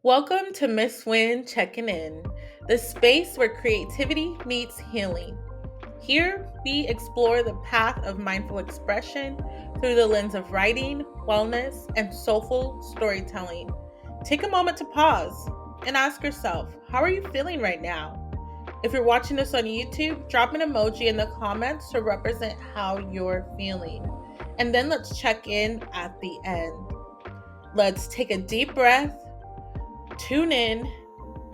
Welcome to Miss Win Checking In, the space where creativity meets healing. Here, we explore the path of mindful expression through the lens of writing, wellness, and soulful storytelling. Take a moment to pause and ask yourself, how are you feeling right now? If you're watching this on YouTube, drop an emoji in the comments to represent how you're feeling. And then let's check in at the end. Let's take a deep breath, tune in,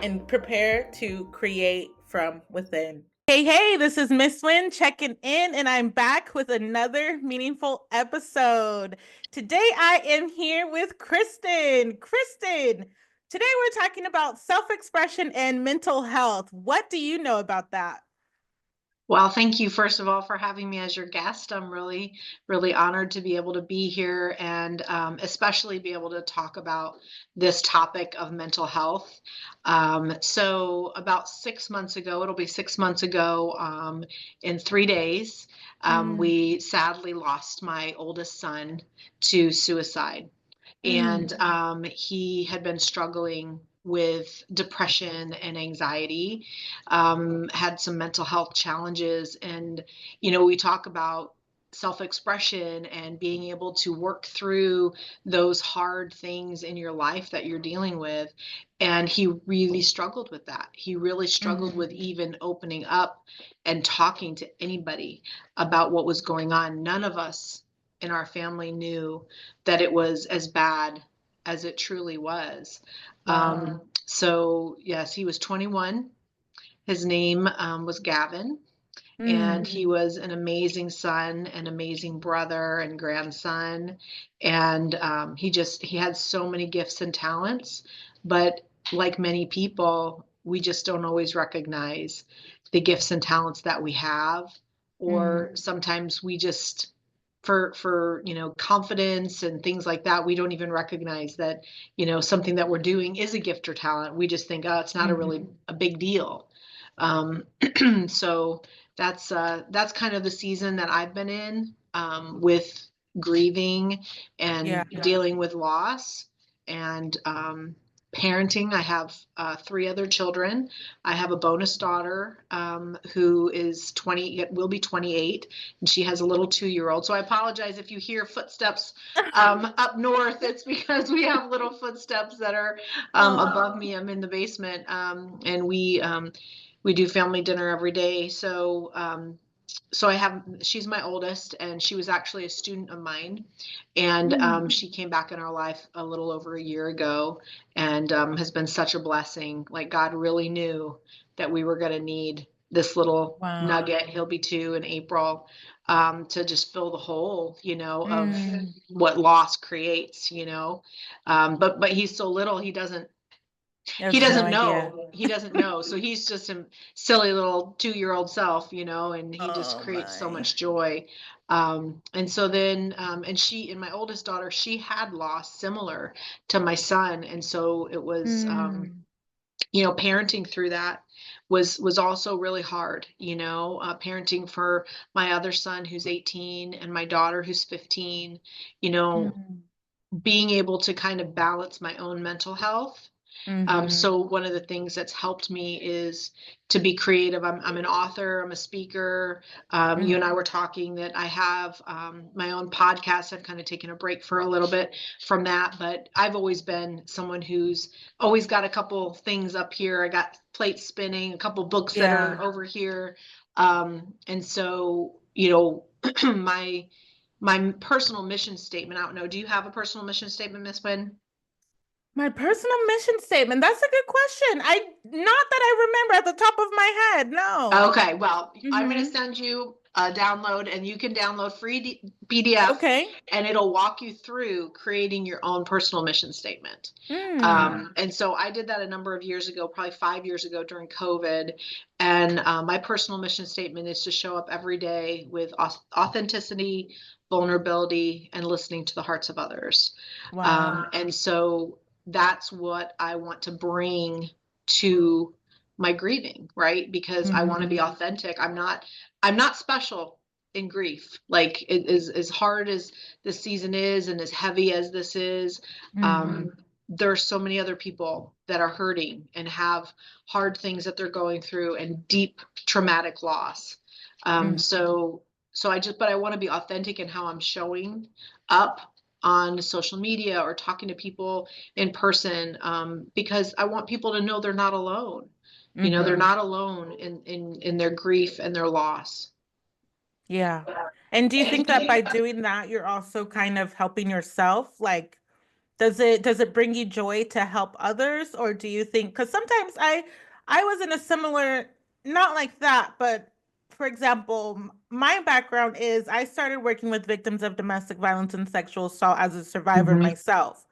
and prepare to create from within. Hey, this is Miss Win checking in, and I'm back with another meaningful episode. Today, I am here with Kristen. Today we're talking about self expression and mental health. What do you know about that? Well, thank you, first of all, for having me as your guest. I'm really honored to be able to be here and especially be able to talk about this topic of mental health. So, about 6 months ago, it'll be 6 months ago in 3 days, we sadly lost my oldest son to suicide. And he had been struggling with depression and anxiety, had some mental health challenges. And, we talk about self expression and being able to work through those hard things in your life that you're dealing with. And he really struggled with that. He really struggled with even opening up and talking to anybody about what was going on. None of us in our family knew that it was as bad as it truly was. So yes, he was 21. His name was Gavin, and he was an amazing son, an amazing brother and grandson. And he had so many gifts and talents, but like many people, we just don't always recognize the gifts and talents that we have, or sometimes we just for confidence and things like that, we don't even recognize that something that we're doing is a gift or talent. We just think, oh, it's not a big deal. um, so that's kind of the season that I've been in, with grieving and dealing with loss and parenting. I have three other children. I have a bonus daughter who is 20, will be 28, and she has a little 2-year-old. So I apologize if you hear footsteps up north. It's because we have little footsteps that are above me. I'm in the basement, and we do family dinner every day. So she's my oldest, and she was actually a student of mine. And she came back in our life a little over a year ago, and has been such a blessing. Like, God really knew that we were going to need this little nugget. He'll be 2 in April, to just fill the hole, of what loss creates, but he's so little, he doesn't know. So he's just a silly little 2-year-old self, and he just creates so much joy. And so then, and my oldest daughter, she had lost similar to my son. And so it was, parenting through that was also really hard, parenting for my other son who's 18 and my daughter who's 15, being able to kind of balance my own mental health. So one of the things that's helped me is to be creative. I'm an author, I'm a speaker. You and I were talking that I have my own podcast. I've kind of taken a break for a little bit from that, but I've always been someone who's always got a couple things up here. I got plates spinning, a couple books that are over here. And so, my personal mission statement, I don't know, do you have a personal mission statement, Miss Wynn? My personal mission statement. That's a good question. Not that I remember at the top of my head. No. Okay, well, I'm going to send you a download, and you can download free PDF. Okay. And it'll walk you through creating your own personal mission statement. And so I did that a number of years ago, probably 5 years ago during COVID. And my personal mission statement is to show up every day with authenticity, vulnerability, and listening to the hearts of others. And so that's what I want to bring to my grieving, right? Because I want to be authentic. I'm not special in grief. Like, it is as hard as this season is and as heavy as this is. there's so many other people that are hurting and have hard things that they're going through and deep traumatic loss. Mm, So but I want to be authentic in how I'm showing up on social media or talking to people in person, because I want people to know they're not alone. They're mm-hmm. not alone in their grief and their loss. Yeah. And do you think that by doing that, you're also kind of helping yourself? Like, does it bring you joy to help others, or do you think, because sometimes I was in a similar, not like that, but for example, my background is I started working with victims of domestic violence and sexual assault as a survivor Hmm. myself.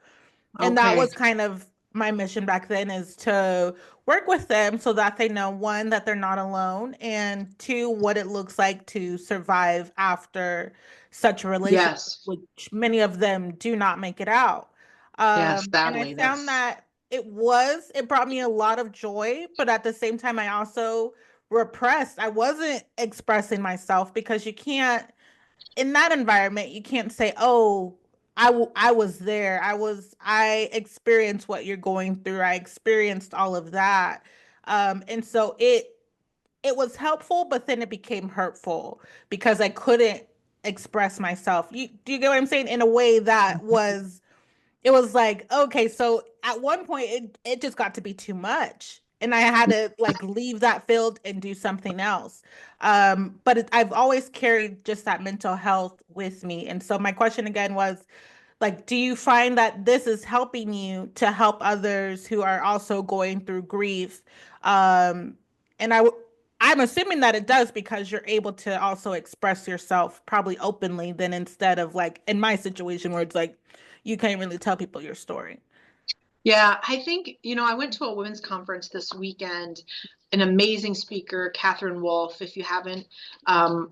And that Okay. was kind of my mission back then, is to work with them so that they know, one, that they're not alone, and two, what it looks like to survive after such a relationship, Yes. which many of them do not make it out. Yes. And I Sadly, found that's. that it brought me a lot of joy, but at the same time, I also repressed. I wasn't expressing myself because you can't, in that environment, you can't say, "Oh, I was there. I experienced what you're going through. I experienced all of that." And so it was helpful, but then it became hurtful because I couldn't express myself. Do you get what I'm saying? In a way that was, it was like, okay, so at one point it just got to be too much. And I had to like leave that field and do something else. I've always carried just that mental health with me. And so my question again was, like, do you find that this is helping you to help others who are also going through grief? Um, and I'm assuming that it does, because you're able to also express yourself probably openly, than instead of like in my situation where it's like you can't really tell people your story. Yeah, I think, I went to a women's conference this weekend. An amazing speaker, Catherine Wolfe. If you haven't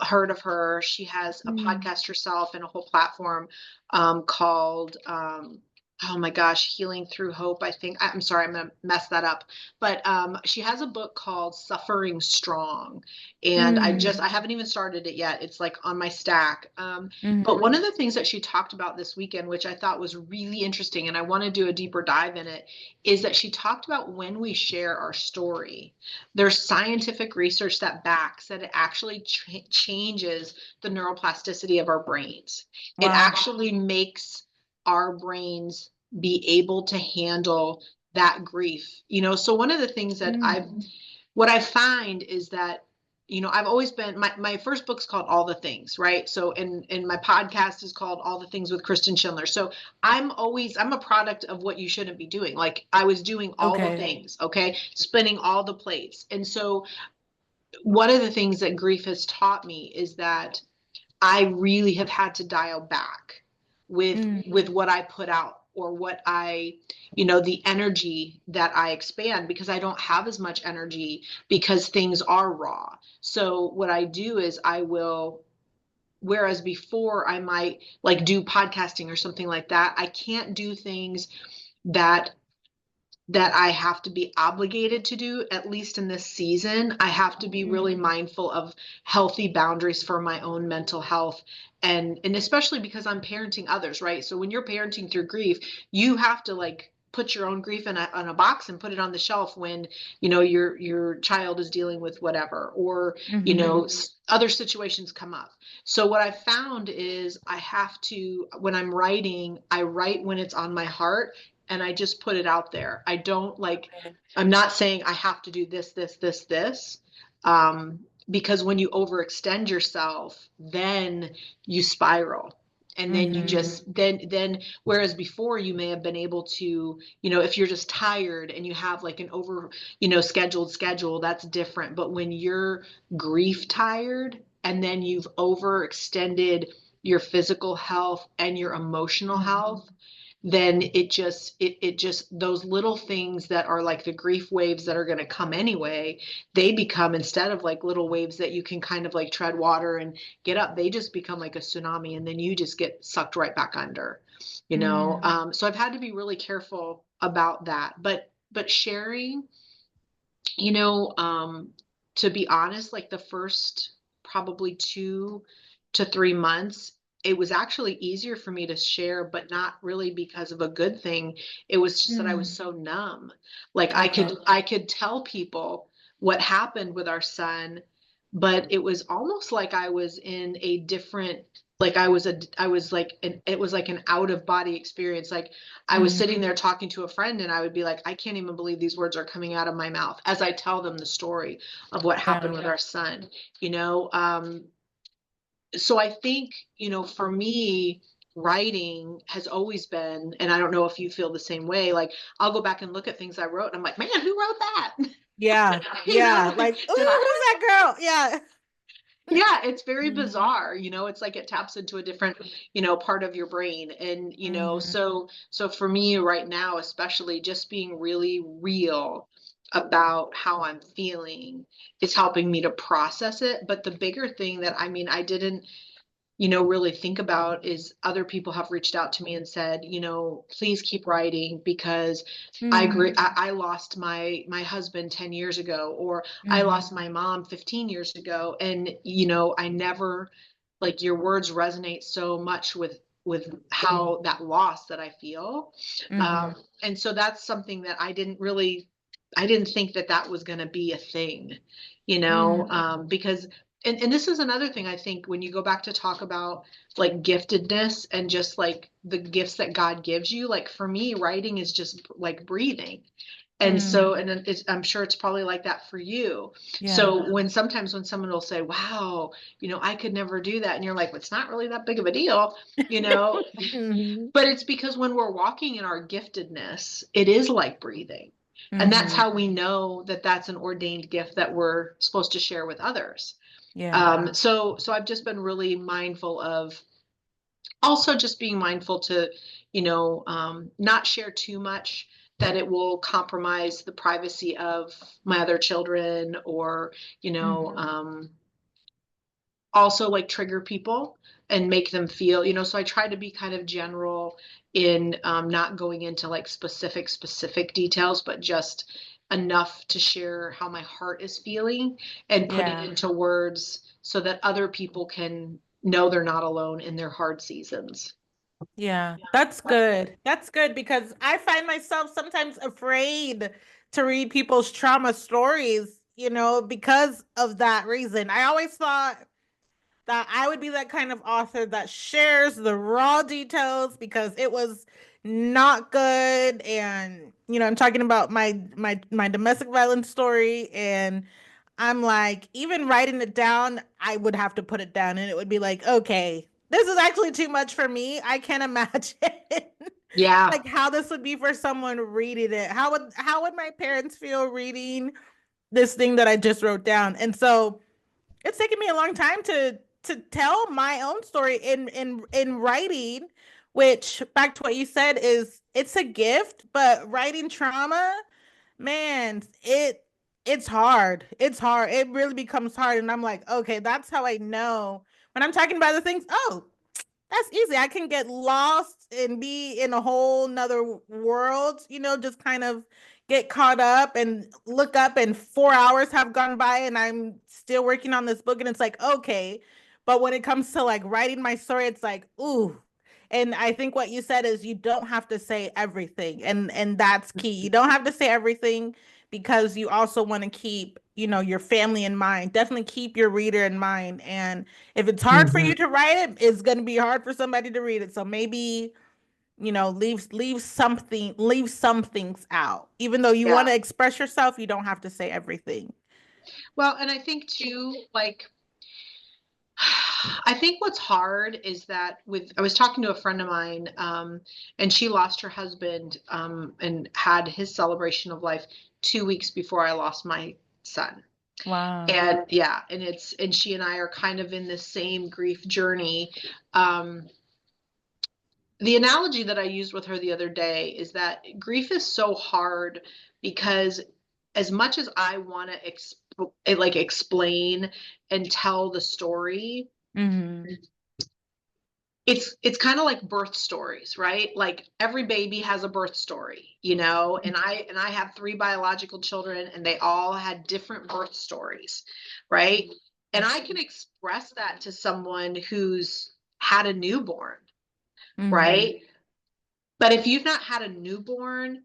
heard of her, she has a Mm, podcast herself and a whole platform called, oh my gosh, Healing Through Hope. I think, I'm sorry, I'm going to mess that up. But she has a book called Suffering Strong. And mm, I haven't even started it yet. It's like on my stack. But mm, one of the things that she talked about this weekend, which I thought was really interesting, and I want to do a deeper dive in it, is that she talked about when we share our story, there's scientific research that backs that it actually changes the neuroplasticity of our brains. It wow. actually makes our brains be able to handle that grief. So one of the things that Mm, what I find is that, I've always been, my first book's called All the Things, right? So, and my podcast is called All the Things with Kristen Schindler. So I'm a product of what you shouldn't be doing. Like I was doing all the okay. things, okay, spinning all the plates. And so one of the things that grief has taught me is that I really have had to dial back with Mm, what I put out, or what the energy that I expand, because I don't have as much energy because things are raw. So what I do is I will, whereas before I might like do podcasting or something like that, I can't do things that I have to be obligated to do, at least in this season. I have to be really mm, mindful of healthy boundaries for my own mental health. And especially because I'm parenting others, right? So when you're parenting through grief, you have to like put your own grief in a box and put it on the shelf when, your child is dealing with whatever, or, mm-hmm. other situations come up. So what I found is I have to, when I'm writing, I write when it's on my heart, and I just put it out there. I don't like, I'm not saying I have to do this, this, this, this. Because when you overextend yourself, then you spiral. And then you Mm-hmm. just, whereas before you may have been able to, if you're just tired and you have like an over, scheduled schedule, that's different. But when you're grief tired and then you've overextended your physical health and your emotional health, then it just those little things that are like the grief waves that are going to come anyway, they become, instead of like little waves that you can kind of like tread water and get up, they just become like a tsunami, and then you just get sucked right back under. Mm, So I've had to be really careful about that, but sharing, you know um to be honest, like the first probably 2 to 3 months, it was actually easier for me to share, but not really because of a good thing. It was just that I was Mm. so numb. Like Okay. I could tell people what happened with our son, but it was almost like I was in a different, like I was like it was like an out of body experience. Like I was Mhm. sitting there talking to a friend and I would be like, I can't even believe these words are coming out of my mouth as I tell them the story of what happened Yeah. with our son, you know. So I think, for me, writing has always been, and I don't know if you feel the same way, like I'll go back and look at things I wrote and I'm like, man, who wrote that? Yeah. You know, Yeah. Like, did ooh, who's I? that girl? Yeah. Yeah, it's very Mhm. bizarre. It's like it taps into a different, part of your brain. And, Mhm. so for me right now, especially just being really real about how I'm feeling is helping me to process it. But the bigger thing that I didn't really think about is other people have reached out to me and said, please keep writing because I agree. Mhm. I lost my husband 10 years ago, or I Mhm. lost my mom 15 years ago. And, I never, like, your words resonate so much with how that loss that I feel. Mhm. And so that's something that I didn't think that that was going to be a thing, Mhm. because and this is another thing I think when you go back to talk about like giftedness and just like the gifts that God gives you, like for me, writing is just like breathing. And Mhm. so, and I'm sure it's probably like that for you. Yeah. So sometimes when someone will say, wow, I could never do that. And you're like, well, it's not really that big of a deal, you know, Mhm. but it's because when we're walking in our giftedness, it is like breathing. And that's Mhm. how we know that that's an ordained gift that we're supposed to share with others. Yeah. So I've just been really mindful of also just being mindful to, not share too much that it will compromise the privacy of my other children or, you know, Mhm. um, also like trigger people and make them feel, so I try to be kind of general in not going into like specific details, but just enough to share how my heart is feeling and put it Yeah. into words so that other people can know they're not alone in their hard seasons. Yeah, that's good. That's good because I find myself sometimes afraid to read people's trauma stories, because of that reason. I always thought that I would be that kind of author that shares the raw details because it was not good. And, I'm talking about my domestic violence story. And I'm like, even writing it down, I would have to put it down and it would be like, okay, this is actually too much for me. I can't imagine Yeah. like how this would be for someone reading it. How would my parents feel reading this thing that I just wrote down? And so it's taken me a long time to tell my own story in writing, which back to what you said is it's a gift, but writing trauma, man, it's hard. It's hard. It really becomes hard. And I'm like, okay, that's how I know when I'm talking about the things. Oh, that's easy. I can get lost and be in a whole nother world, just kind of get caught up and look up and 4 hours have gone by and I'm still working on this book and it's like, okay. But when it comes to like writing my story, it's like, ooh. And I think what you said is you don't have to say everything. And that's key. You don't have to say everything because you also want to keep, your family in mind. Definitely keep your reader in mind. And if it's hard for Mhm. you to write it, it's going to be hard for somebody to read it. So maybe, leave some things out. Even though you Yeah. want to express yourself, you don't have to say everything. Well, and I think too, like, I think what's hard is that I was talking to a friend of mine, and she lost her husband, and had his celebration of life 2 weeks before I lost my son. Wow. And yeah, and she and I are kind of in this same grief journey. Um, the analogy that I used with her the other day is that grief is so hard because as much as I want to like explain and tell the story, Mm-hmm. it's kind of like birth stories, right? Like every baby has a birth story, and I have three biological children and they all had different birth stories, right? And I can express that to someone who's had a newborn, Mm-hmm. right? But if you've not had a newborn,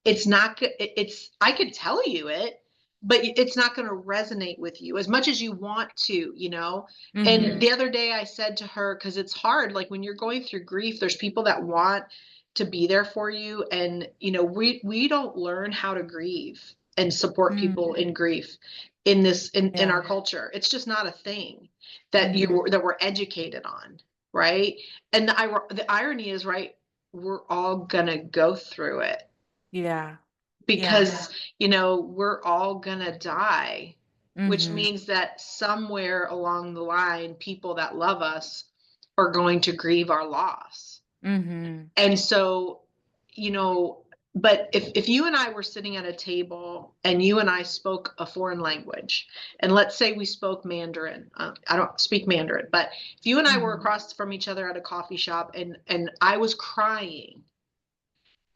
it's not, it's, I could tell you it, but it's not going to resonate with you as much as you want to, you know? And Mm-hmm. the other day I said to her, because it's hard, like when you're going through grief, there's people that want to be there for you. And, you know, we don't learn how to grieve and support people Mm-hmm. in grief in this, in our Yeah. culture. It's just not a thing that Mm-hmm. that we're educated on. Right. And the irony is, right, we're all gonna go through it Yeah. Yeah. because you know we're all gonna die, which Mm-hmm. means that somewhere along the line people that love us are going to grieve our loss. Mm-hmm. And so, you know, but if you and I were sitting at a table and you and I spoke a foreign language, and let's say we spoke Mandarin, I don't speak Mandarin, but if you and I were Mm-hmm. across from each other at a coffee shop and I was crying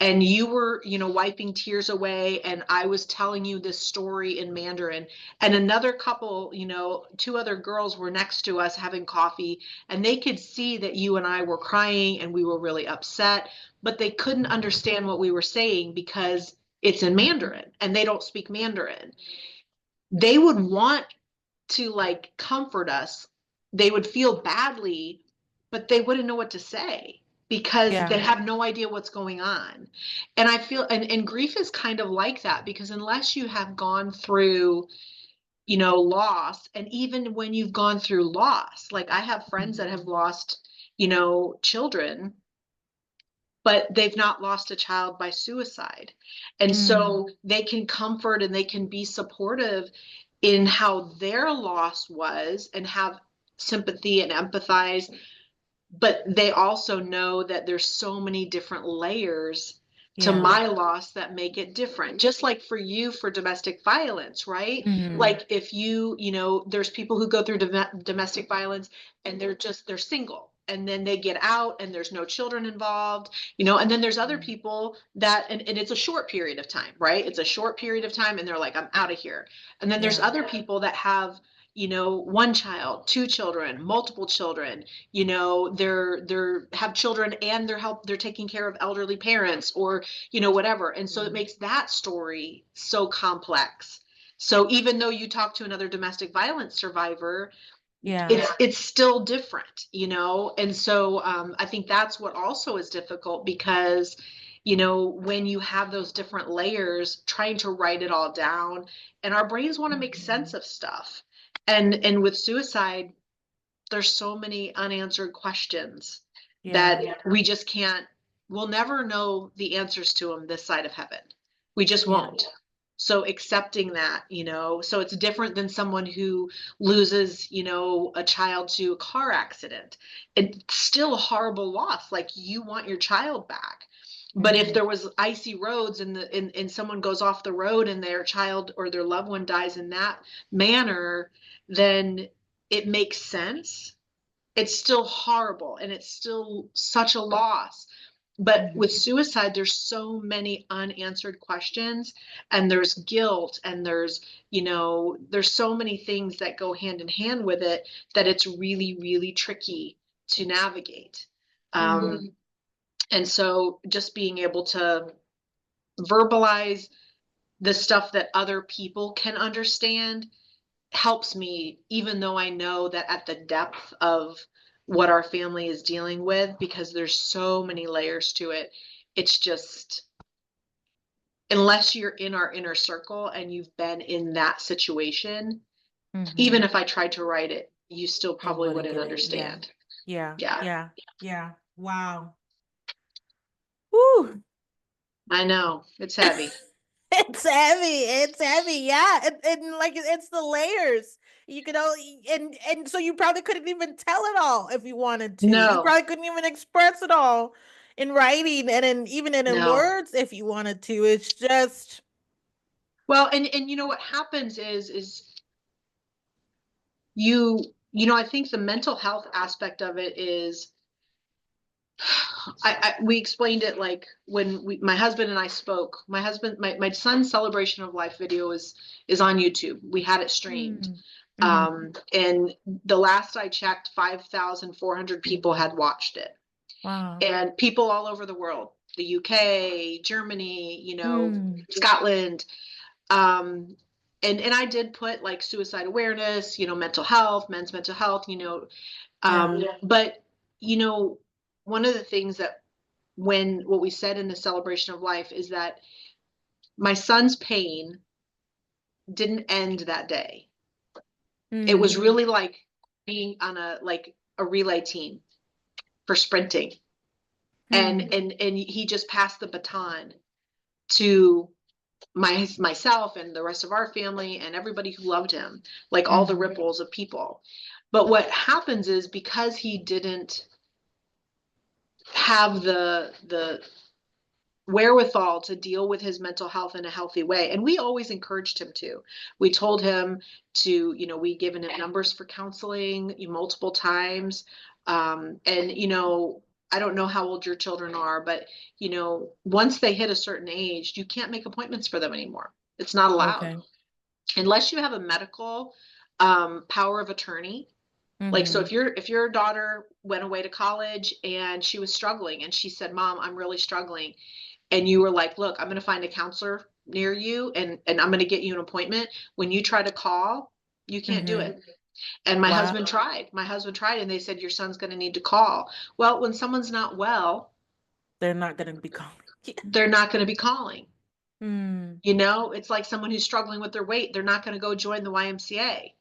and you were, you know, wiping tears away and I was telling you this story in Mandarin, and another couple, you know, two other girls were next to us having coffee, and they could see that you and I were crying and we were really upset, but they couldn't understand what we were saying because it's in Mandarin and they don't speak Mandarin. They would want to like comfort us. They would feel badly, but they wouldn't know what to say because they Yeah. have no idea what's going on. And I feel, and grief is kind of like that because unless you have gone through, you know, loss, and even when you've gone through loss, like I have friends that have lost, you know, children, but they've not lost a child by suicide. And Mm-hmm. so they can comfort and they can be supportive in how their loss was and have sympathy and empathize, but they also know that there's so many different layers to Yeah. my loss that make it different. Just like for you for domestic violence, right? Mm-hmm. Like if you know, there's people who go through domestic violence and they're single and then they get out and there's no children involved, you know, and then there's other people that, and it's a short period of time, right? It's a short period of time and they're like, I'm out of here. And then there's Yeah. other people that have, you know, one child, two children, multiple children, you know, they're have children and they're taking care of elderly parents or, you know, whatever. And so it makes that story so complex. So even though you talk to another domestic violence survivor, Yeah. it's still different, you know. And so I think that's what also is difficult because, you know, when you have those different layers, trying to write it all down, and our brains want to make sense of stuff. And with suicide, there's so many unanswered questions Yeah. that we just can't, we'll never know the answers to them this side of heaven. We just Yeah. won't. So accepting that, you know, so it's different than someone who loses, you know, a child to a car accident. It's still a horrible loss. Like you want your child back. But if Mm-hmm. there was icy roads and and someone goes off the road and their child or their loved one dies in that manner, then it makes sense. It's still horrible and it's still such a loss. But Mm-hmm. with suicide, there's so many unanswered questions, and there's guilt, and there's, you know, there's so many things that go hand in hand with it that it's really, really tricky to navigate. Mm-hmm. And so just being able to verbalize the stuff that other people can understand helps me, even though I know that at the depth of what our family is dealing with, because there's so many layers to it, it's just, unless you're in our inner circle and you've been in that situation, Mm-hmm. even if I tried to write it, you still You probably wouldn't wouldn't get it. Yeah. understand. Yeah. Yeah, Yeah. Yeah. Wow. Woo. I know. It's heavy. It's heavy. It's heavy. Yeah. And like it's the layers. You could only and so you probably couldn't even tell it all if you wanted to. You No, probably couldn't even express it all in writing and in even in no. words if you wanted to. It's just Well, and you know what happens is you know, I think the mental health aspect of it is we explained it like when my husband and I spoke. My son's celebration of life video is on YouTube. We had it streamed. mm, Mm-hmm. And the last I checked, 5,400 people had watched it, Wow. and people all over the world, the UK, Germany, Mm. Scotland. Um, and I did put like suicide awareness, mental health, men's mental health, Yeah. but, you know, one of the things that what we said in the celebration of life is that my son's pain didn't end that day. It was Mm. really like being on a relay team for sprinting. And Mm. and he just passed the baton to myself and the rest of our family and everybody who loved him, like all the Mm-hmm. ripples of people. But what happens is, because he didn't have the wherewithal to deal with his mental health in a healthy way. And we always encouraged him to. We told him to, we given him numbers for counseling multiple times. And, I don't know how old your children are, but, once they hit a certain age, you can't make appointments for them anymore. It's not allowed Okay. unless you have a medical power of attorney. Like, so Mm-hmm. if your daughter went away to college and she was struggling and she said, Mom, I'm really struggling, and you were like, look, I'm going to find a counselor near you, and I'm going to get you an appointment. When you try to call, you can't do Mm-hmm. it. And Wow. my husband tried, and they said, your son's going to need to call. Well, when someone's not well, They're not gonna be calling. Yeah. they're not going to be calling. Mm. It's like someone who's struggling with their weight. They're not going to go join the YMCA.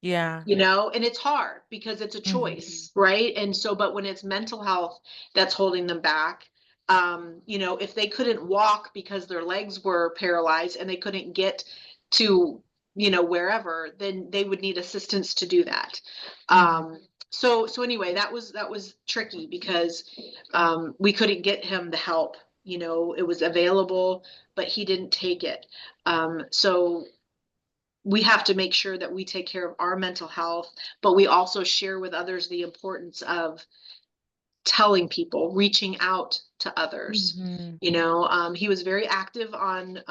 Yeah. And it's hard because it's a Mm-hmm. choice, right? And so, but when it's mental health that's holding them back, if they couldn't walk because their legs were paralyzed and they couldn't get to, wherever, then they would need assistance to do that. Mm-hmm. So anyway, that was tricky because we couldn't get him the help. It was available, but he didn't take it. So we have to make sure that we take care of our mental health, but we also share with others the importance of telling people, reaching out to others. Mm-hmm. He was very active on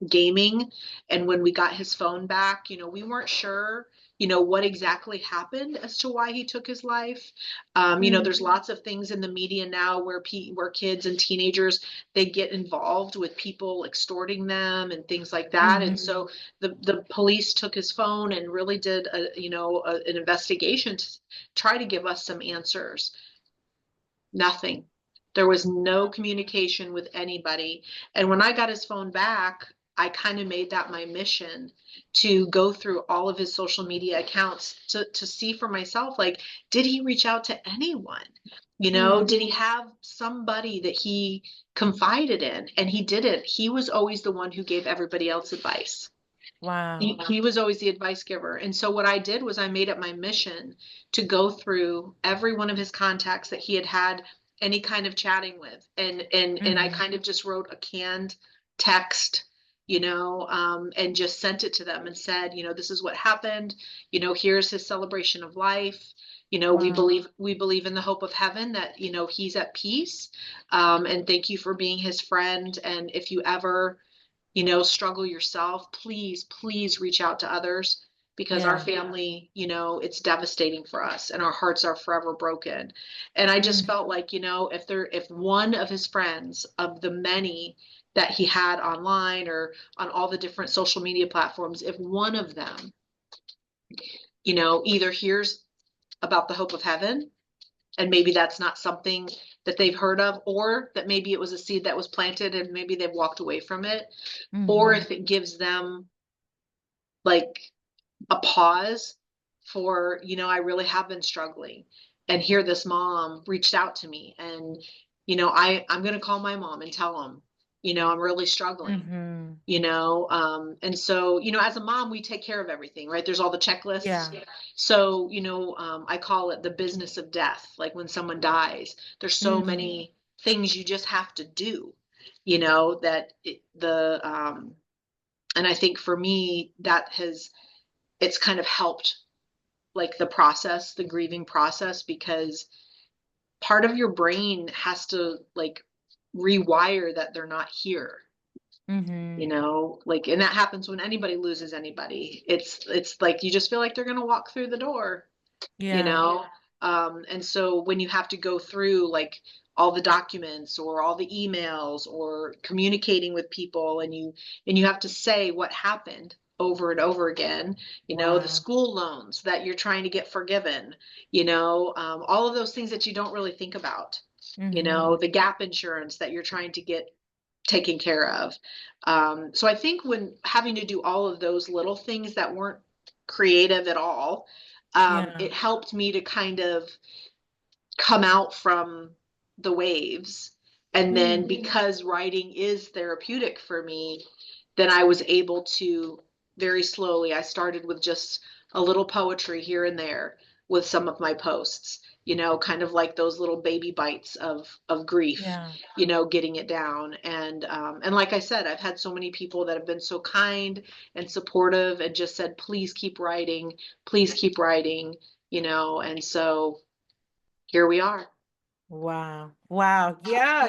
gaming, and when we got his phone back, we weren't sure, what exactly happened as to why he took his life. Mm. There's lots of things in the media now where kids and teenagers, they get involved with people extorting them and things like that, and Mm-hmm. so the police took his phone and really did an investigation to try to give us some answers. Nothing. There was no communication with anybody. And when I got his phone back, I kind of made that my mission to go through all of his social media accounts to see for myself, like, did he reach out to anyone? Mm. Did he have somebody that he confided in? And he didn't. He was always the one who gave everybody else advice. He, Wow. he was always the advice giver. And so what I did was I made it my mission to go through every one of his contacts that he had had any kind of chatting with. And I Mm-hmm. kind of just wrote a canned text, and just sent it to them and said, this is what happened. Here's his celebration of life. We Wow. believe in the hope of heaven, that, he's at peace. And thank you for being his friend. And if you ever struggle yourself, please reach out to others, because our Yeah. family, it's devastating for us and our hearts are forever broken. And I just Mm. felt like, if one of his friends, of the many that he had online or on all the different social media platforms, if one of them, either hears about the hope of heaven, and maybe that's not something that they've heard of, or that maybe it was a seed that was planted and maybe they've walked away from it, or Mm-hmm. if it gives them like a pause for, I really have been struggling. And here this mom reached out to me, and, I'm going to call my mom and tell them, I'm really struggling. Mm-hmm. And so, as a mom, we take care of everything, right? There's all the checklists. Yeah. So, I call it the business of death. Like, when someone dies, there's so Mm. many things you just have to do, that and I think for me, it's kind of helped, like, the grieving process, because part of your brain has to, like, rewire that they're not here. Mm-hmm. like, and that happens when anybody loses anybody. It's like you just feel like they're going to walk through the door, you Yeah. know? And so when you have to go through like all the documents or all the emails or communicating with people, and you have to say what happened over and over again, the Wow. school loans that you're trying to get forgiven, all of those things that you don't really think about, Mm-hmm. the gap insurance that you're trying to get taken care of. So I think when having to do all of those little things that weren't creative at all, Yeah. it helped me to kind of come out from the waves. And then Mm. because writing is therapeutic for me, then I was able to very slowly, I started with just a little poetry here and there with some of my posts, kind of like those little baby bites of grief, Yeah. getting it down. And like I said, I've had so many people that have been so kind and supportive and just said, please keep writing, and so here we are. Wow. Wow. Yeah,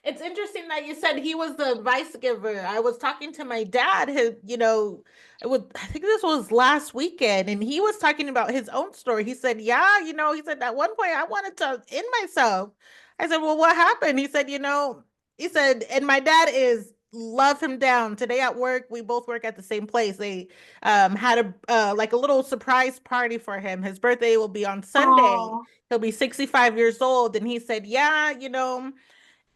it's interesting that you said he was the advice giver. I was talking to my dad, I think this was last weekend, and he was talking about his own story. He said, "Yeah, he said at one point I wanted to end myself." I said, "Well, what happened?" He said, and my dad is love him down. Today at work, we both work at the same place. They had like a little surprise party for him. His birthday will be on Sunday. Oh, He'll be 65 years old. And he said, yeah,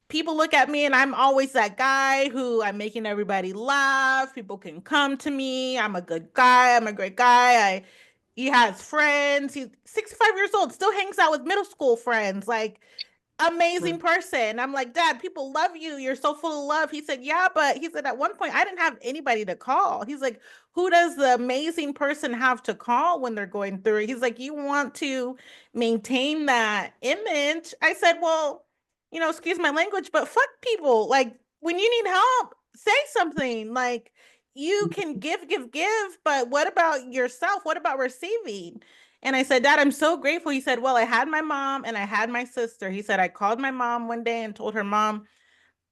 people look at me and I'm always that guy who I'm making everybody laugh. People can come to me. I'm a good guy. I'm a great guy. He has friends. He's 65 years old, still hangs out with middle school friends. Like, amazing person. I'm like, Dad, people love you. You're so full of love. He said, yeah, but he said at one point I didn't have anybody to call. He's like, who does the amazing person have to call when they're going through it? He's like, you want to maintain that image. I said, well, excuse my language, but fuck people. Like, when you need help, say something. Like, you can give, but what about yourself? What about receiving? And I said, Dad, I'm so grateful. He said, well, I had my mom and I had my sister. He said, I called my mom one day and told her, Mom,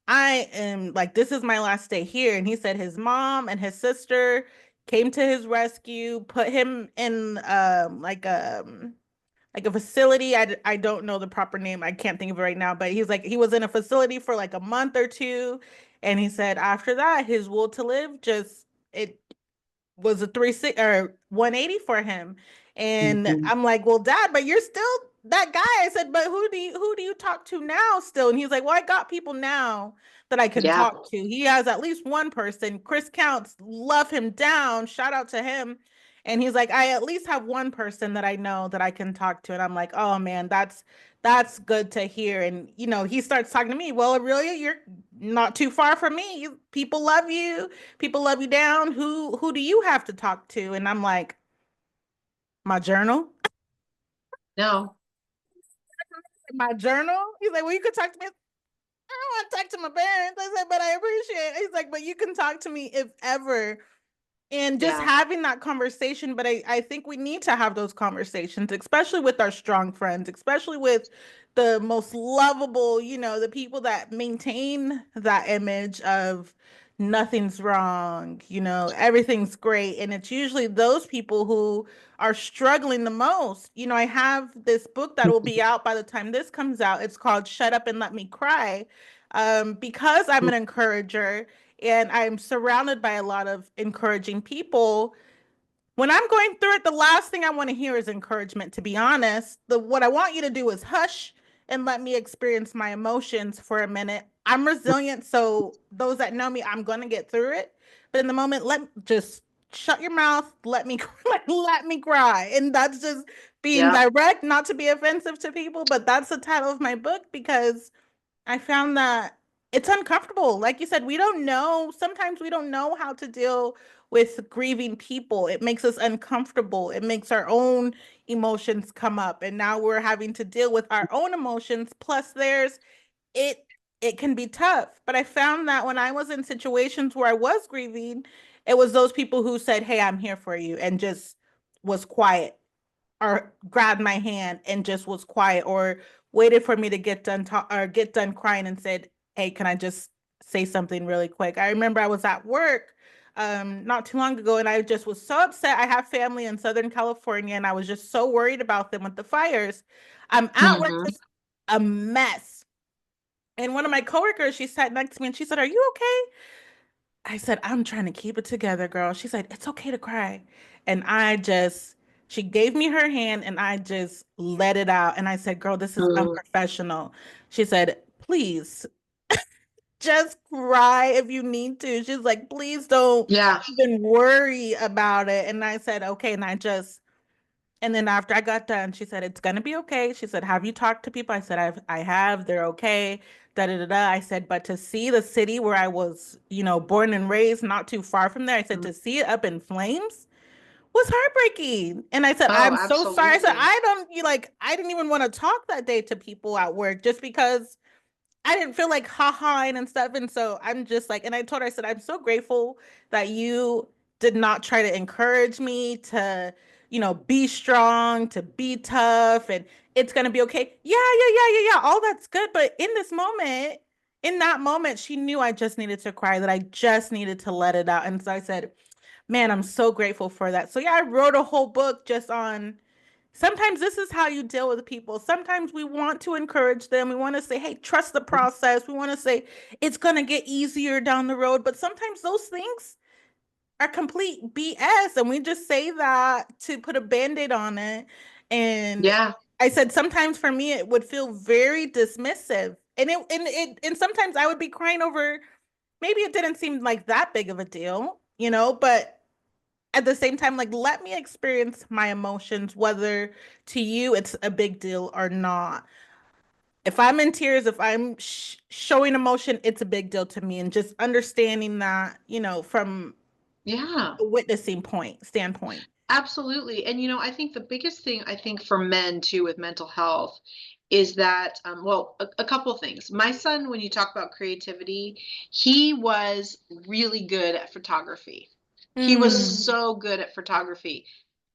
I am like, this is my last day here. And he said his mom and his sister came to his rescue, put him in like a facility. I don't know the proper name. I can't think of it right now, but he's like, he was in a facility for like a month or two. And he said after that, his will to live just, it was a 360 or 180 for him. And mhm. I'm like, well, Dad, but you're still that guy. I said, but who do you talk to now still? And he's like, well, I got people now that I can Yeah. talk to. He has at least one person. Chris Counts, love him down. Shout out to him. And he's like, I at least have one person that I know that I can talk to. And I'm like, oh man, that's good to hear. And he starts talking to me. Well, Aurelia, you're not too far from me. People love you. People love you down. Who do you have to talk to? And I'm like, my journal. No. My journal. He's like, well, you could talk to me. I don't want to talk to my parents. I said, but I appreciate it. He's like, but you can talk to me if ever. And just Yeah. having that conversation. But I think we need to have those conversations, especially with our strong friends, especially with the most lovable, the people that maintain that image of nothing's wrong, everything's great. And it's usually those people who are struggling the most. I have this book that will be out by the time this comes out. It's called Shut Up and Let Me Cry. Because I'm an encourager and I'm surrounded by a lot of encouraging people. When I'm going through it, the last thing I want to hear is encouragement, to be honest. What I want you to do is hush and let me experience my emotions for a minute. I'm resilient, so those that know me, I'm going to get through it. But in the moment, just shut your mouth, let me let me cry. And that's just being Yeah. direct, not to be offensive to people, but that's the title of my book because I found that it's uncomfortable. Like you said, we don't know. Sometimes we don't know how to deal with grieving people. It makes us uncomfortable. It makes our own emotions come up. And now we're having to deal with our own emotions plus theirs. It it can be tough. But I found that when I was in situations where I was grieving, it was those people who said, "Hey, I'm here for you," and just was quiet or grabbed my hand and just was quiet or waited for me to get done or get done crying and said, "Hey, can I just say something really quick. I remember I was at work not too long ago, and I just was so upset. I have family in Southern California, and I was just so worried about them with the fires. I'm at work, Mhm. just a mess. And one of my coworkers, she sat next to me and she said, "Are you okay?" I said, "I'm trying to keep it together, girl." She said, "It's okay to cry." And she gave me her hand and I just let it out. And I said, "Girl, this is Mm. unprofessional." She said, "Please just cry if you need to." She's like, "Please don't Yeah. even worry about it." And I said, "Okay." And then after I got done, she said, "It's gonna be okay." She said, "Have you talked to people?" I said, I have. They're okay. Da da da da. I said, "But to see the city where I was, born and raised, not too far from there," I said, Mm. "To see it up in flames was heartbreaking." And I said, Oh, "I'm so sorry." I said, absolutely. I didn't even want to talk that day to people at work just because I didn't feel like ha-haing and stuff. And so I'm just like, and I told her, I said, "I'm so grateful that you did not try to encourage me to, be strong, to be tough, and it's gonna be okay." Yeah, yeah, yeah, yeah, yeah. All that's good. But in that moment, she knew I just needed to cry, that I just needed to let it out. And so I said, "Man, I'm so grateful for that." So yeah, I wrote a whole book just on sometimes this is how you deal with people. Sometimes we want to encourage them. We want to say, "Hey, trust the process." We want to say it's going to get easier down the road. But sometimes those things are complete BS. And we just say that to put a band-aid on it. And Yeah. I said sometimes for me it would feel very dismissive. And sometimes I would be crying over maybe it didn't seem like that big of a deal, but at the same time, like, let me experience my emotions, whether to you it's a big deal or not. If I'm in tears, if I'm showing emotion, it's a big deal to me. And just understanding that, from Yeah. a witnessing standpoint. Absolutely. And I think the biggest thing I think for men too with mental health is that well, a couple of things. My son, when you talk about creativity, he was really good at photography. He was Mm. so good at photography.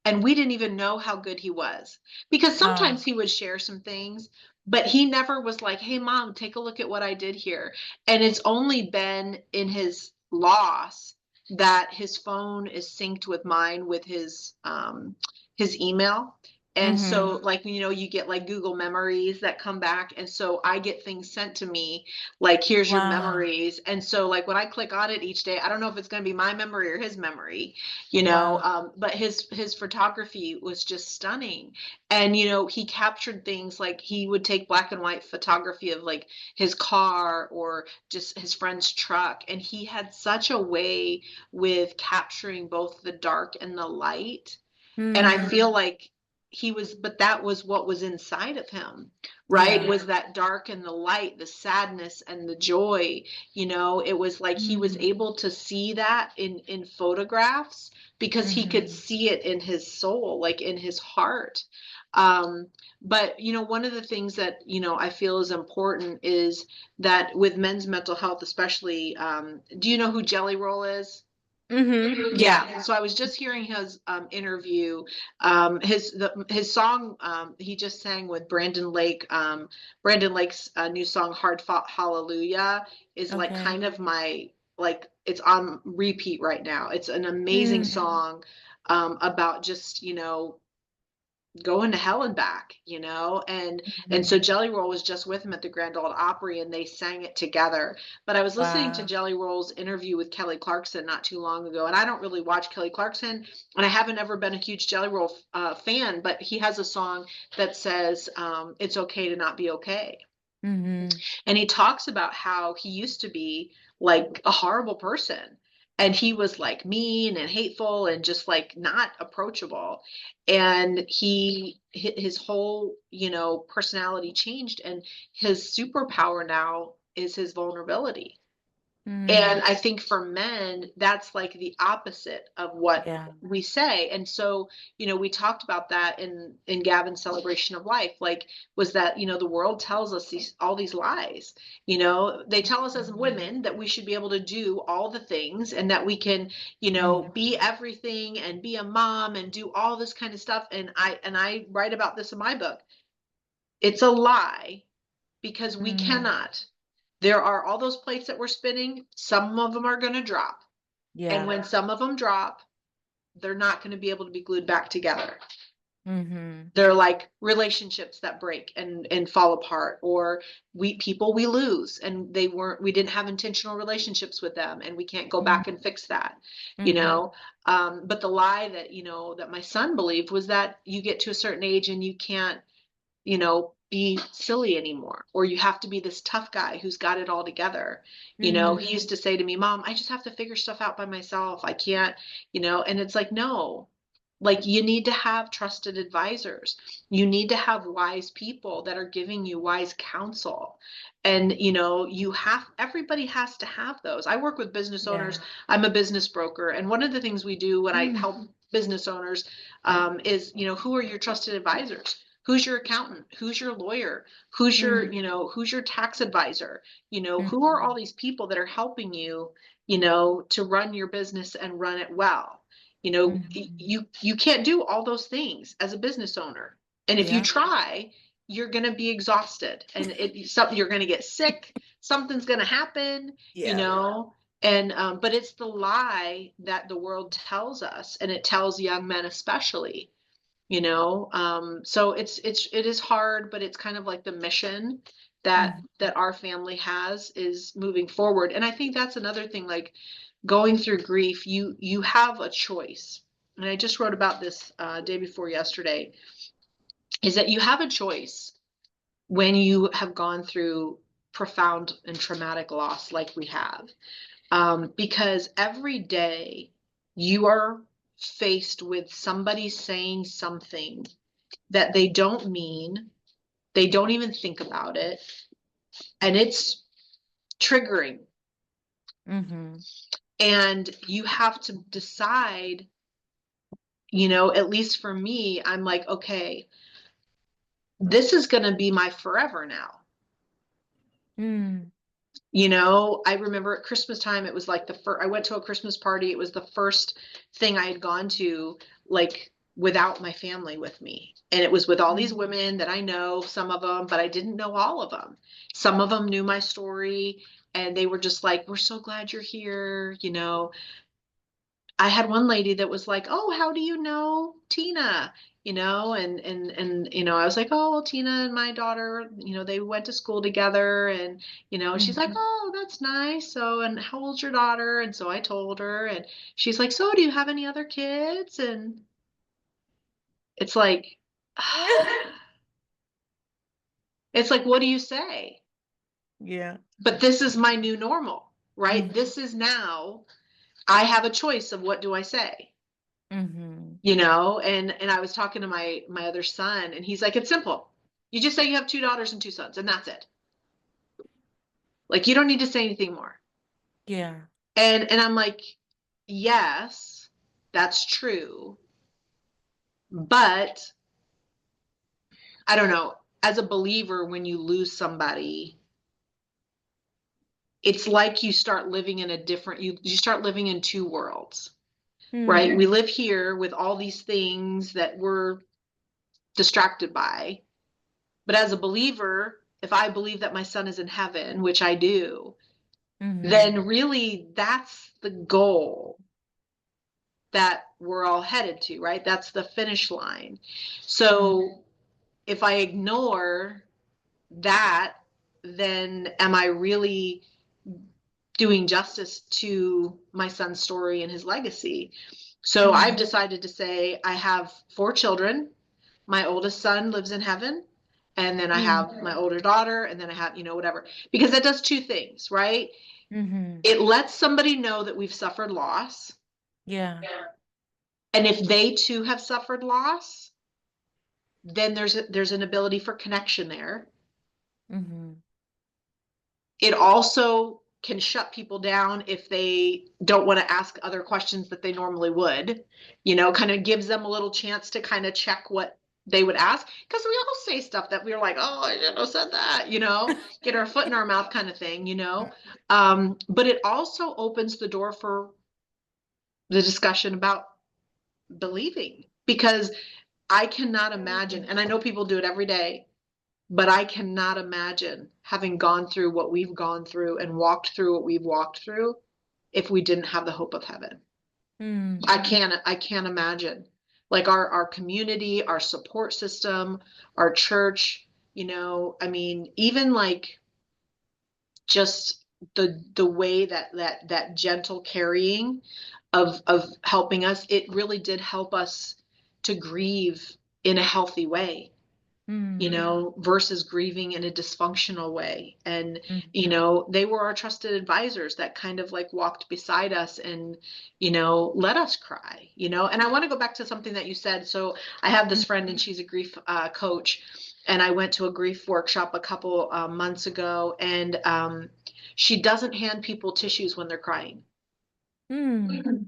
And we didn't even know how good he was because Wow. sometimes he would share some things, but he never was like, "Hey mom, take a look at what I did here." And it's only been in his loss that his phone is synced with mine with his email. And Mm-hmm. so like you get like Google memories that come back, and so I get things sent to me like, "Here's your Wow. memories." And so like when I click on it each day, I don't know if it's going to be my memory or his memory, Wow. but his photography was just stunning. And he captured things like he would take black and white photography of like his car or just his friend's truck, and he had such a way with capturing both the dark and the light. And I Mm. feel like but that was what was inside of him, right? Yeah. Was that dark and the light, the sadness and the joy. It was like he was Mm. able to see that in photographs because he could Mm-hmm. see it in his soul, like in his heart. Um, but one of the things that I feel is important is that with men's mental health, especially, do you know who Jelly Roll is? Mm-hmm. Yeah. Yeah, so I was just hearing his interview. His song he just sang with Brandon Lake. Brandon Lake's new song "Hard Fought Hallelujah" is like Okay. kind of my like it's on repeat right now. It's an amazing Mm. song about just going to hell and back, and Mm-hmm. so Jelly Roll was just with him at the Grand Ole Opry, and they sang it together. But I was listening to Wow. Jelly Roll's interview with Kelly Clarkson not too long ago, and I don't really watch Kelly Clarkson, and I haven't ever been a huge Jelly Roll fan, but he has a song that says "It's okay to not be okay." Mm-hmm. And he talks about how he used to be like a horrible person. And he was like mean and hateful and just like not approachable. And his whole, personality changed. And his superpower now is his vulnerability. Mm. And I think for men, that's like the opposite of what Yeah. we say. And so, we talked about that in Gavin's celebration of life. Like, was that, the world tells us all these lies. They tell us as women that we should be able to do all the things and that we can, Mm. be everything and be a mom and do all this kind of stuff. And I write about this in my book. It's a lie because we Mm. cannot. There are all those plates that we're spinning, some of them are going to drop. And Yeah. when some of them drop, they're not going to be able to be glued back together. Mhm. They're like relationships that break and fall apart, or we lose, and we didn't have intentional relationships with them, and we can't go Mhm. back and fix that, you Mhm. know. But the lie that, that my son believed was that you get to a certain age and you can't, be silly anymore, or you have to be this tough guy who's got it all together. He Mhm. used to say to me, Mom, I just have to figure stuff out by myself. I can't, and it's like, no, like you need to have trusted advisors. You need to have wise people that are giving you wise counsel. And, everybody has to have those. I work with business Yeah. owners. I'm a business broker. And one of the things we do when I Mm. help business owners is, who are your trusted advisors? Who's your accountant? Who's your lawyer? Mhm. Who's your tax advisor? Who are all Mhm. these people that are helping you, to run your business and run it well? Mhm. You can't do all those things as a business owner. And if you Yeah. try, you're going to be exhausted, and something, you're going to get sick. Something's going to happen, Yeah. and but it's the lie that the world tells us, and it tells young men especially, so it is hard, but it's kind of like the mission that Mhm. our family has is moving forward. And I think that's another thing, like going through grief, you have a choice. And I just wrote about this day before yesterday, is that you have a choice when you have gone through profound and traumatic loss like we have, because every day you are faced with somebody saying something that they don't mean, they don't even think about it, and it's triggering. Mhm. And you have to decide, at least for me, I'm like, okay, this is going to be my forever now. Mm. I remember at Christmas time, it was like I went to a Christmas party. It was the first thing I had gone to, like, without my family with me. And it was with all these Mm. women that I know, some of them, but I didn't know all of them. Some of them knew my story, and they were just like, we're so glad you're here. I had one lady that was like, "Oh, how do you know Tina?" And I was like, "Oh, well, Tina and my daughter, they went to school together." And she's like, Mhm. "Oh, that's nice. So, and how old's your daughter?" And so I told her, and she's like, "So, do you have any other kids?" And it's like, it's like, what do you say? Yeah. But this is my new normal, right? Mhm. This is now, I have a choice of what do I say. Mhm. And I was talking to my other son, and he's like, it's simple. You just say you have two daughters and two sons, and that's it. Like, you don't need to say anything more. Yeah. And I'm like, yes, that's true, but I don't know, as a believer, when you lose somebody, it's like you start living in you start living in two worlds, right? Mm. We live here with all these things that we're distracted by. But as a believer, if I believe that my son is in heaven, which I do, Mhm. then really that's the goal that we're all headed to, right? That's the finish line. Mm. So if I ignore that, then am I really doing justice to my son's story and his legacy? So I've Mhm. decided to say I have 4 children. My oldest son lives in heaven, and then I Mm. have my older daughter, and then I have, whatever. Because that does two things, right? Mhm. It lets somebody know that we've suffered loss. Yeah. And if they too have suffered loss, then there's an ability for connection there. Mhm. It also can shut people down if they don't want to ask other questions that they normally would, kind of gives them a little chance to kind of check what they would ask. Because we all say stuff that we're like, oh, I shouldn't have said that, get our foot in our mouth kind of thing. But it also opens the door for the discussion about believing, because I cannot imagine, and I know people do it every day, But I cannot imagine having gone through what we've gone through and walked through what we've walked through if we didn't have the hope of heaven. Mm. I can't imagine. Like our community, our support system, our church, I mean, even like just the way that gentle carrying of helping us, it really did help us to grieve in a healthy way, Mm. versus grieving in a dysfunctional way. And, Mm-hmm. they were our trusted advisors that kind of like walked beside us and, let us cry, and I want to go back to something that you said. So I have this friend and she's a grief coach. And I went to a grief workshop a couple months ago, and she doesn't hand people tissues when they're crying. Mm.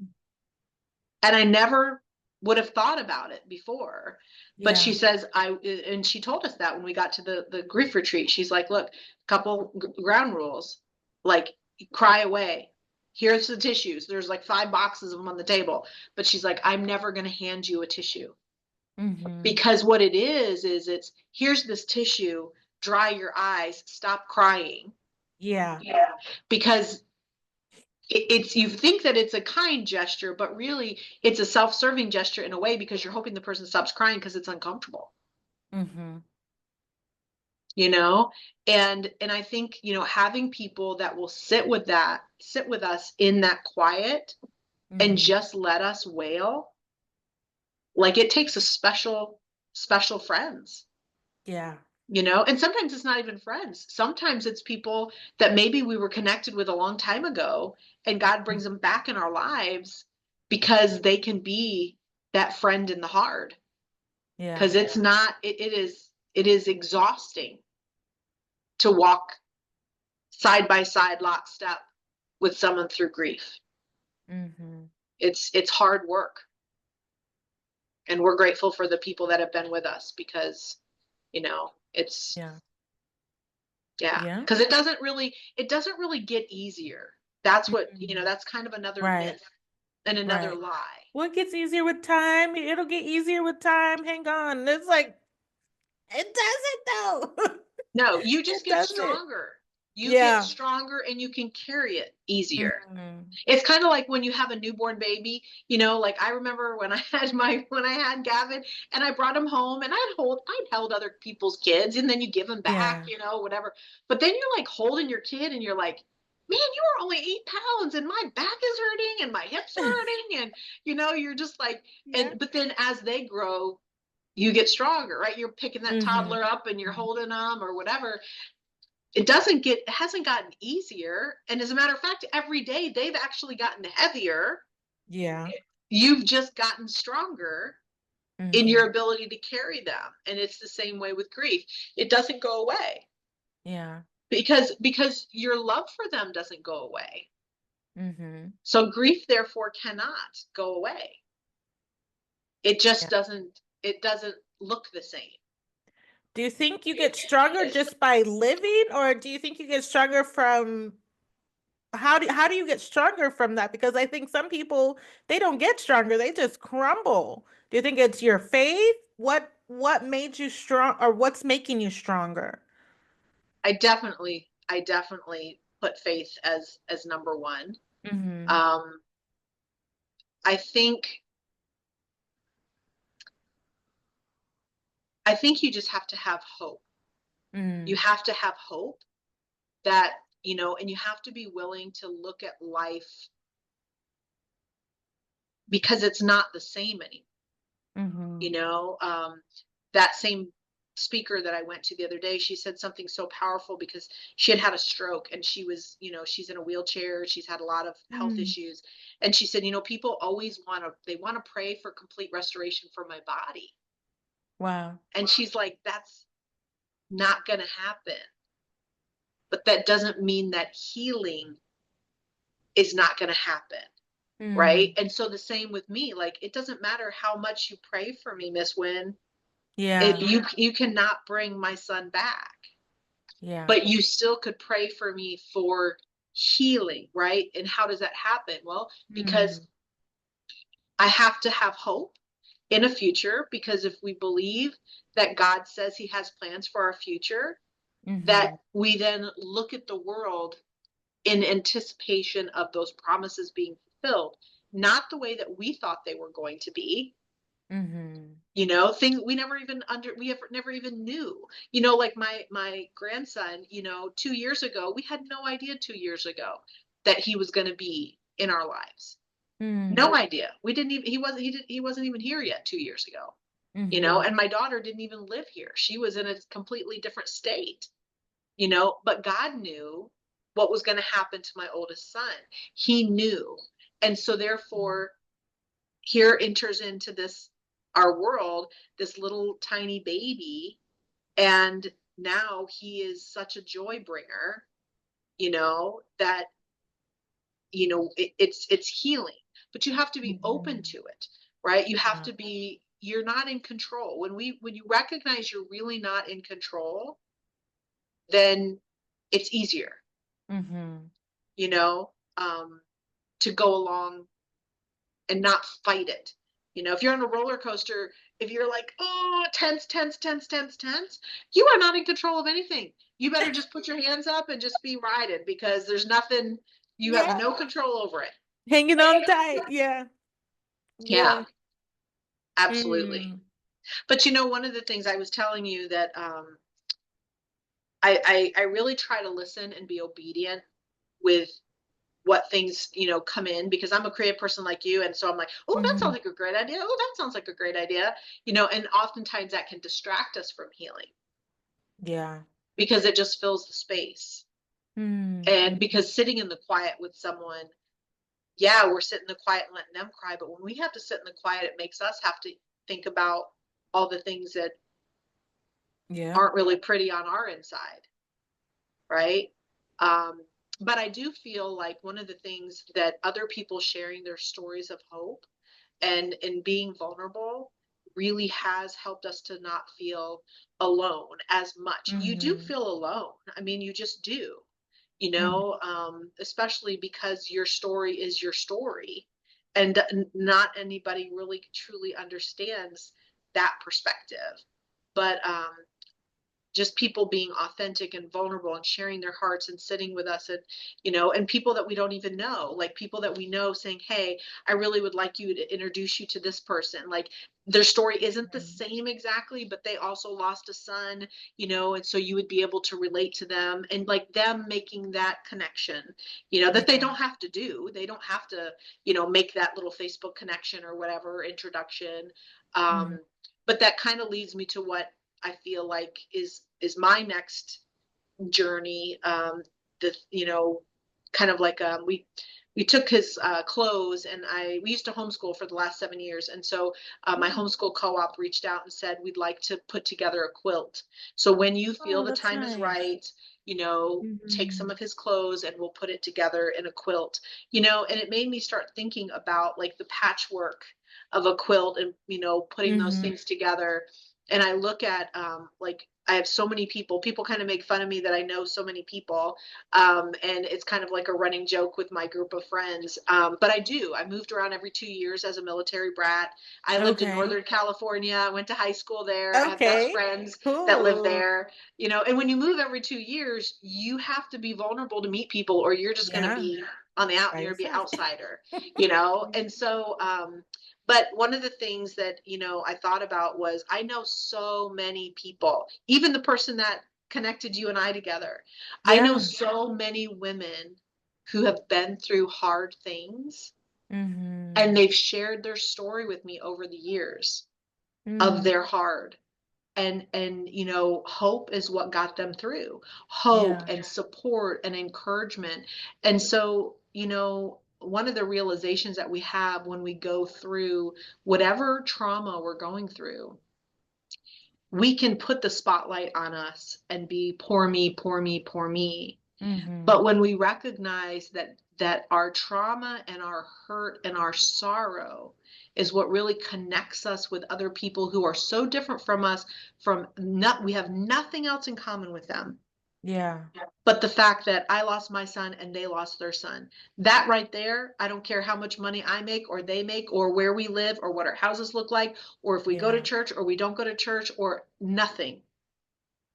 And I never would have thought about it before. But she Yeah. says, and she told us that when we got to the grief retreat. She's like, look, couple ground rules, like cry away. Here's the tissues. There's like 5 boxes of them on the table. But she's like, I'm never going to hand you a tissue, Mm-hmm. because what it is it's, here's this tissue, dry your eyes, stop crying. Yeah. Yeah. Because it's, you think that it's a kind gesture, but really it's a self-serving gesture in a way, because you're hoping the person stops crying because it's uncomfortable, Mm-hmm. you know and I think, having people that will sit with us in that quiet and Mm-hmm. just let us wail, like it takes a special friends. Yeah. And sometimes it's not even friends. Sometimes it's people that maybe we were connected with a long time ago, and God brings them back in our lives because they can be that friend in the hard. Yeah. Because it's not, it is exhausting to walk side by side, lockstep with someone through grief. Mm-hmm. It's hard work. And we're grateful for the people that have been with us, because, it's, Yeah. yeah, Yeah. because it doesn't really get easier. That's what, Mm-hmm. that's kind of another Right. myth and another Right. lie. Well, it gets easier with time. It'll get easier with time. Hang on. It's like it doesn't though. No, you just It get doesn't. stronger. You get Yeah. stronger and you can carry it easier. Mm-hmm. It's kind of like when you have a newborn baby, like I remember when I had Gavin, and I brought him home, and I'd held other people's kids, and then you give them back, Yeah. whatever. But then you're like holding your kid and you're like, man, you are only 8 pounds and my back is hurting and my hips are hurting. And, you're just like, Yeah. but then as they grow, you get stronger, right? You're picking that Mm-hmm. toddler up and you're Mm-hmm. holding them or whatever. It hasn't gotten easier. And as a matter of fact, every day they've actually gotten heavier. Yeah. You've just gotten stronger in Mm-hmm. your ability to carry them. And it's the same way with grief. It doesn't go away, Yeah. because your love for them doesn't go away. Mm-hmm. So grief therefore cannot go away. It just Yeah. doesn't look the same. Do you think you get stronger just by living, or do you think you get stronger from how do you get stronger from that? Because I think some people they don't get stronger, they just crumble. Do you think it's your faith? What made you strong or what's making you stronger? I definitely put faith as number one. Mm-hmm. Um, I think I think you just have to have hope. You Mm-hmm. have to have hope that, and you have to be willing to look at life, because it's not the same anymore. Mm-hmm. You know, that same speaker that I went to the other day, she said something so powerful, because she had had a stroke, and she's in a wheelchair. She's had a lot of health Mm. issues. And she said, people always they want to pray for complete restoration for my body. Wow. And she's like, that's not going to happen. But that doesn't mean that healing is not going to happen. Right. Mm. And so the same with me, like, it doesn't matter how much you pray for me, Miss Wynn. Yeah. You cannot bring my son back, Yeah. but you still could pray for me for healing. Right. And how does that happen? Well, because Mm. I have to have hope in a future, because if we believe that God says he has plans for our future, that Mhm. we then look at the world in anticipation of those promises being fulfilled, not the way that we thought they were going to be. Mhm. Things we have never even knew. Like my grandson, 2 years ago, we had no idea 2 years ago that he was going to be in our lives. Mm. No idea. We didn't even he wasn't even here yet 2 years ago. Mhm. And my daughter didn't even live here. She was in a completely different state. But God knew what was going to happen to my oldest son. He knew. And so Mm. therefore, here enters into this our world this little tiny baby, and now he is such a joy bringer, that it's healing, but you have to be open Mhm. to it, right? You have Yeah. to be You're not in control. When you recognize you're really not in control, then it's easier, Mhm. you know, to go along and not fight it. If you're on a roller coaster, if you're like, oh, tense, tense, tense, tense, tense, you are not in control of anything. You better just put your hands up and just be riding, because there's nothing, you have Yeah. no control over it. Hanging on tight. Yeah. Yeah, Yeah. absolutely. Mm. But one of the things I was telling you that I really try to listen and be obedient with what things come in, because I'm a creative person like you, and so I'm like, oh, that sounds Mhm. like a great idea. Oh, that sounds like a great idea. And oftentimes that can distract us from healing, Yeah. because it just fills the space. Mm. And Mhm. because sitting in the quiet with someone, yeah, we're sitting in the quiet and letting them cry, but when we have to sit in the quiet, it makes us have to think about all the things that Yeah. aren't really pretty on our inside, right? Um, but I do feel like one of the things that other people sharing their stories of hope and in being vulnerable really has helped us to not feel alone as much. You do Mhm. feel alone. I mean, you just do, Mhm. especially because your story is your story, and not anybody really truly understands that perspective. But just people being authentic and vulnerable and sharing their hearts and sitting with us, and people that we don't even know, like people that we know saying, hey, I really would like you to introduce you to this person. Like, their story isn't the Mhm. same exactly, but they also lost a son, and so you would be able to relate to them, and like them making that connection, that they Yeah. don't have to do. They don't have to, make that little Facebook connection or whatever introduction. Mhm. Um, but that kind of leads me to what I feel like is my next journey. The kind of like we took his clothes, and we used to homeschool for the last 7 years, and so my Mm. homeschool co-op reached out and said we'd like to put together a quilt. So when you feel Oh, the that's time is nice. right, take some Mhm. of his clothes and we'll put it together in a quilt. And it made me start thinking about like the patchwork of a quilt, and putting those Mhm. things together. And I look at like I have so many people kind of make fun of me that I know so many people. And it's kind of like a running joke with my group of friends. But I moved around every 2 years as a military brat. I lived in Okay. Northern California. I went to high school there. I have best Okay. friends that live Cool. there. And when you move every 2 years, you have to be vulnerable to meet people, or you're just going to Yeah. be on the out, By you're going to be an yourself. outsider, and so, but one of the things that, I thought about was I know so many people, even the person that connected you and I together. I know Yeah. so many women who have been through hard things, and Mhm. they've shared their story with me over the years of Mm. their hard. And hope is what got them through. Hope Yeah. and support and encouragement. And so, one of the realizations that we have when we go through whatever trauma we're going through, we can put the spotlight on us and be poor me, poor me, poor me. Mhm. But when we recognize that our trauma and our hurt and our sorrow is what really connects us with other people who are so different from us, we have nothing else in common with them. Yeah. But the fact that I lost my son and they lost their son, that right there, I don't care how much money I make or they make or where we live or what our houses look like or if we go to Yeah. church or we don't go to church or nothing.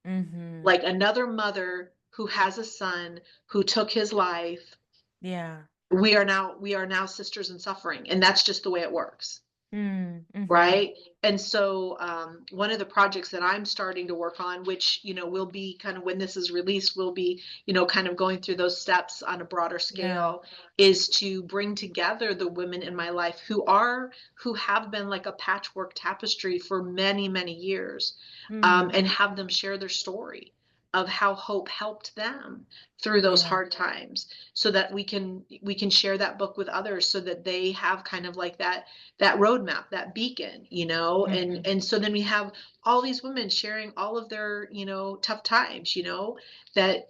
Mhm. Like another mother who has a son who took his life, Yeah. we are now sisters in suffering, and that's just the way it works. Mm. Mhm. Right. And so one of the projects that I'm starting to work on, which, will be kind of when this is released, will be, kind of going through those steps on a broader Yeah. scale, is to bring together the women in my life who have been like a patchwork tapestry for many, many years, Mm. and have them share their story of how hope helped them through those Yeah. hard times so that we can share that book with others so that they have kind of like that roadmap, that beacon, and Mhm. and so then we have all these women sharing all of their, tough times, that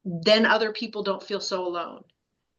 then other people don't feel so alone,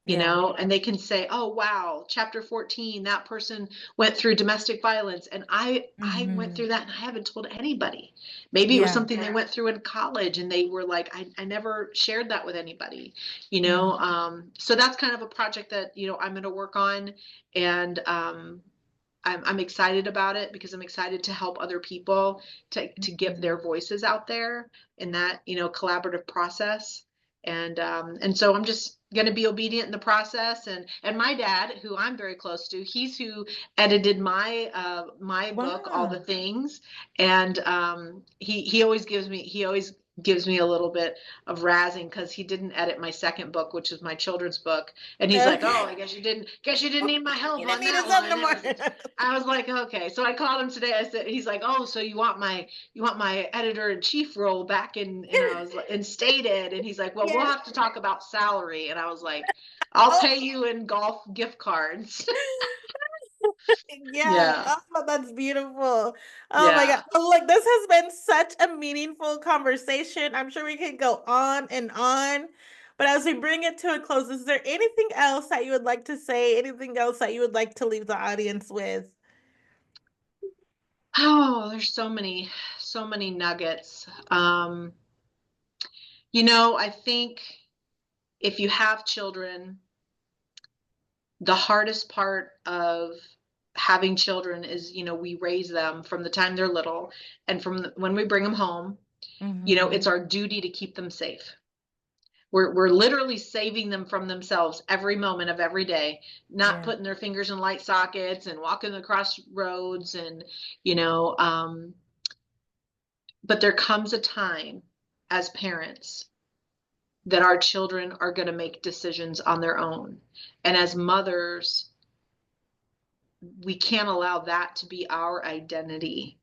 Yeah. and they can say, oh wow, chapter 14, that person went through domestic violence and I went Mhm. through that and I haven't told anybody. Maybe it was Yeah. something they went through in college and they were like, I never shared that with anybody, Mhm. so that's kind of a project that, I'm going to work on. And I'm excited about it because I'm excited to help other people to get Mhm. their voices out there in that, collaborative process. And so I'm just going to be obedient in the process. And my dad, who I'm very close to, he's who edited my book, All the Wow. Things. And he always gives me a little bit of razzing because he didn't edit my second book, which is my children's book. And he's like, "Oh, Okay. I guess you didn't need my You help didn't on need his that help one." no And more. I was like, "Okay." So I called him today. I said, he's like, "Oh, so you want my editor in chief role back in?" And I was like, "Instated." And he's like, "Well, we'll Yes. have to talk about salary." And I was like, "I'll Oh. pay you in golf gift cards." Yeah. Yeah, Oh, that's beautiful. Oh my God. yeah. Oh, look, this has been such a meaningful conversation. I'm sure we could go on and on. But as we bring it to a close, is there anything else that you would like to say? Anything else that you would like to leave the audience with? Oh, there's so many nuggets. I think if you have children, the hardest part of having children is, we raise them from the time they're little and when we bring them home, Mm-hmm. it's our duty to keep them safe. We're literally saving them from themselves every moment of every day, not Yeah. putting their fingers in light sockets and walking across roads and, you know, um, but there comes a time as parents that our children are going to make decisions on their own. And as mothers, we can't allow that to be our identity.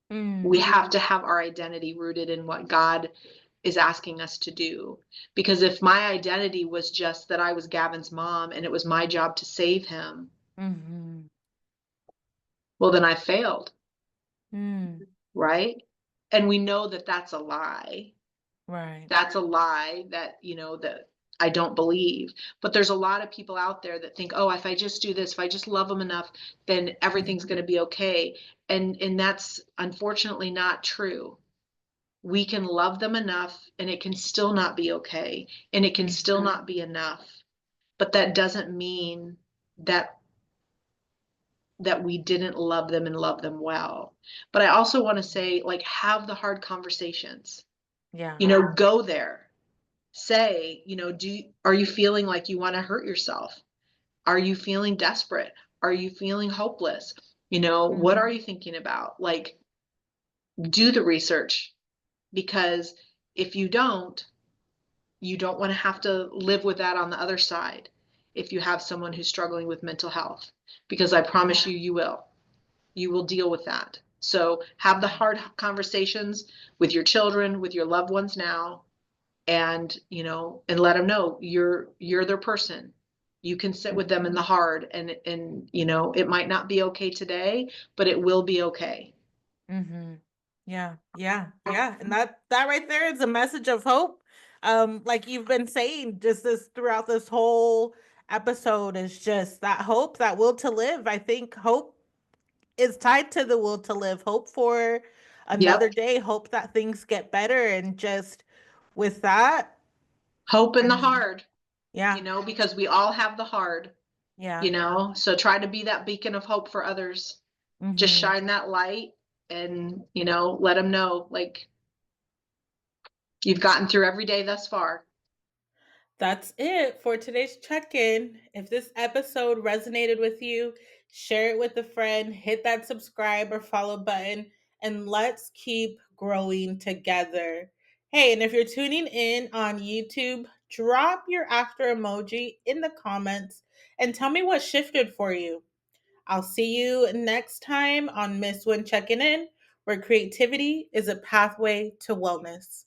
We Mm. have to have our identity rooted in what God is asking us to do. Because if my identity was just that I was Gavin's mom and it was my job to save him, Mm-hmm. well, then I failed, Mm. right? And we know that that's a lie. Right. That's a lie that, that I don't believe. But there's a lot of people out there that think, oh, if I just do this, if I just love them enough, then everything's going to be okay. And that's unfortunately not true. We can love them enough and it can still not be okay. And it can still Mm-hmm. not be enough. But that doesn't mean that we didn't love them and love them well. But I also want to say, like, have the hard conversations. Yeah. Go there. Say, are you feeling like you want to hurt yourself? Are you feeling desperate? Are you feeling hopeless? What are Mm-hmm. you thinking about? Like, do the research, because if you don't want to have to live with that on the other side if you have someone who's struggling with mental health, because I promise you, you will deal with that. So have the Yeah. hard conversations with your children, with your loved ones now, and and let them know you're their person. You can sit with them in the hard, and it might not be okay today, but it will be okay. Mm-hmm. Yeah, yeah, yeah. And that right there is a message of hope. Like you've been saying just this throughout this whole episode is just that hope, that will to live. I think hope is tied to the will to live. Hope for another Yep. day, hope that things get better and just with that, Hope in I the mean, hard, yeah, because we all have the hard, yeah. so try to be that beacon of hope for others. Just Hmm. shine that light and, let them know, like, you've gotten through every day thus far. That's it for today's check in. If this episode resonated with you, share it with a friend, hit that subscribe or follow button, and let's keep growing together. Hey, and if you're tuning in on YouTube, drop your after emoji in the comments and tell me what shifted for you. I'll see you next time on Miss Win Checking In, where creativity is a pathway to wellness.